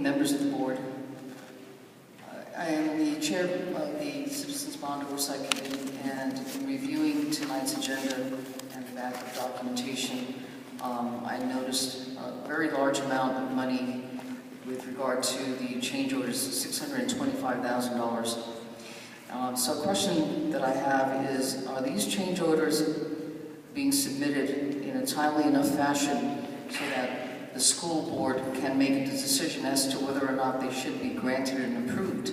members of the board. I am the chair of the Citizens Bond Oversight Committee, and in reviewing tonight's agenda and the back of documentation, I noticed a very large amount of money with regard to the change orders, $625,000. So a question that I have is, are these change orders being submitted in a timely enough fashion so that the school board can make a decision as to whether or not they should be granted and approved?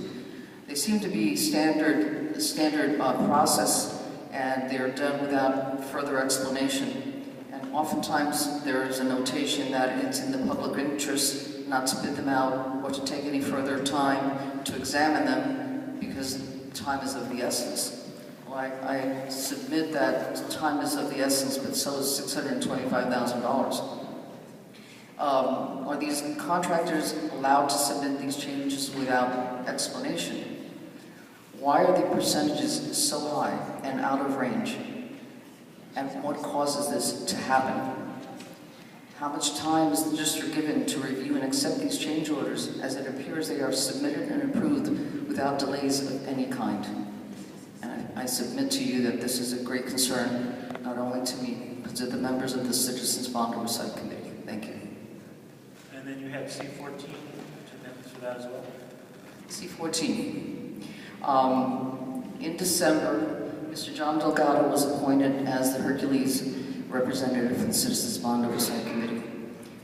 They seem to be standard process, and they're done without further explanation. And oftentimes there is a notation that it's in the public interest not to bid them out or to take any further time to examine them because time is of the essence. Well, I submit that time is of the essence, but so is $625,000. Are these contractors allowed to submit these changes without explanation? Why are the percentages so high and out of range? And what causes this to happen? How much time is the district given to review and accept these change orders, as it appears they are submitted and approved without delays of any kind? And I submit to you that this is a great concern, not only to me, but to the members of the Citizens Bond Oversight Committee. Thank you. And then you had C14, 2 minutes for that as well. C14. In December, Mr. John Delgado was appointed as the Hercules representative for the Citizens Bond Oversight Committee.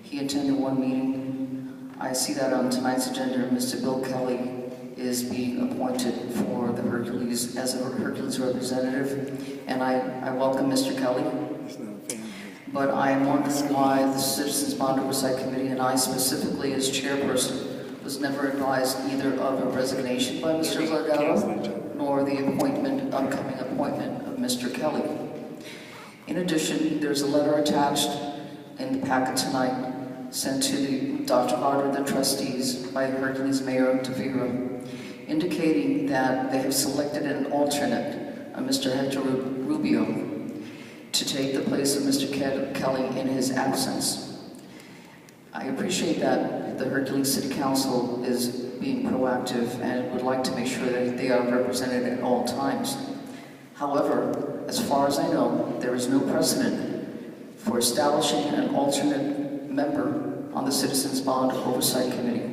He attended one meeting. I see that on tonight's agenda, Mr. Bill Kelly is being appointed for the Hercules as a Hercules representative, and I welcome Mr. Kelly. But I am wondering why the Citizens Bond Oversight Committee, and I specifically as chairperson, was never advised either of a resignation by Mr. Delgado, nor the upcoming appointment of Mr. Kelly. In addition, there's a letter attached in the packet tonight sent to Dr. Harder, the trustees, by Hercules Mayor DeVera, indicating that they have selected an alternate, Mr. Hector Rubio, to take the place of Mr. Kelly in his absence. I appreciate that the Hercules City Council is being proactive and would like to make sure that they are represented at all times. However, as far as I know, there is no precedent for establishing an alternate member on the Citizens Bond Oversight Committee.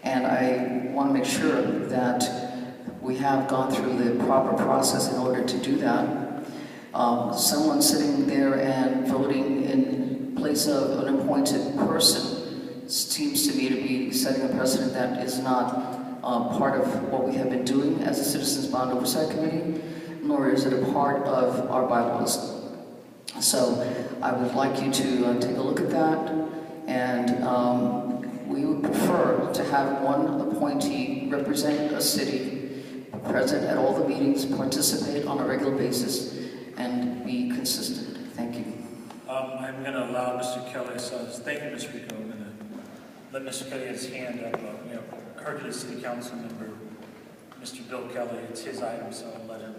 And I want to make sure that we have gone through the proper process in order to do that. Someone sitting there and voting in place of an appointed person seems to me to be setting a precedent that is not part of what we have been doing as a Citizens Bond Oversight Committee, nor is it a part of our bylaws. So I would like you to take a look at that, and we would prefer to have one appointee represent a city, present at all the meetings, participate on a regular basis, and be consistent. Thank you. I'm going to allow Mr. Kelly, thank you, Ms. Rico. I'm going to let Mr. Kelly get his hand up. Hercules City Council member, Mr. Bill Kelly, it's his item, so I'll let him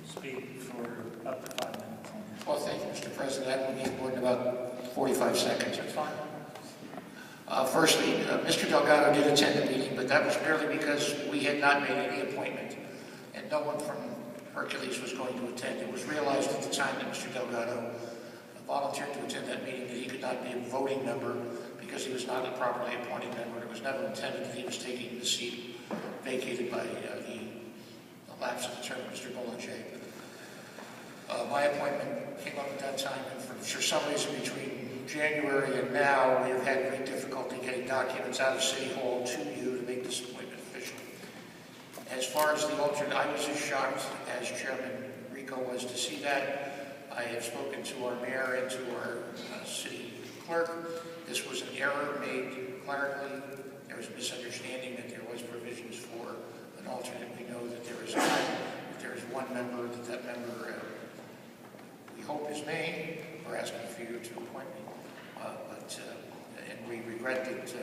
speak for up to 5 minutes. Well, thank you, Mr. President. We'll need more than about 45 seconds. That's fine. Firstly, Mr. Delgado did attend the meeting, but that was merely because we had not made any appointment, and no one from Hercules was going to attend. It was realized at the time that Mr. Delgado volunteered to attend that meeting that he could not be a voting member because he was not a properly appointed member. It was never intended that he was taking the seat vacated by the lapse of the term of Mr. Boulanger. My appointment came up at that time, and for some reason between January and now, we have had great difficulty getting documents out of City Hall to you to make this appointment official. As far as the alternate, I was as shocked as Chairman Rico was to see that. I have spoken to our mayor and to our city clerk. This was an error made clerically. There was a misunderstanding that there was provisions for an alternate. We know that there is one member, that member we hope is named. We're asking for you to appoint me. And we regret that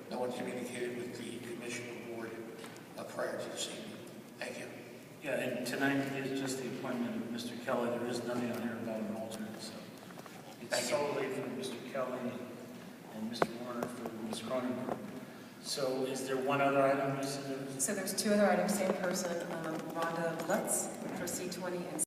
no one communicated with the commission or board prior to this evening. Thank you. Yeah, and tonight is just the appointment of Mr. Kelly. There is nothing on here about an alternate, so it's solely for Mr. Kelly and Mr. Warner for Ms. Cronenberg. So is there one other item you said? So there's two other items, same person, Rhonda Lutz for C20 and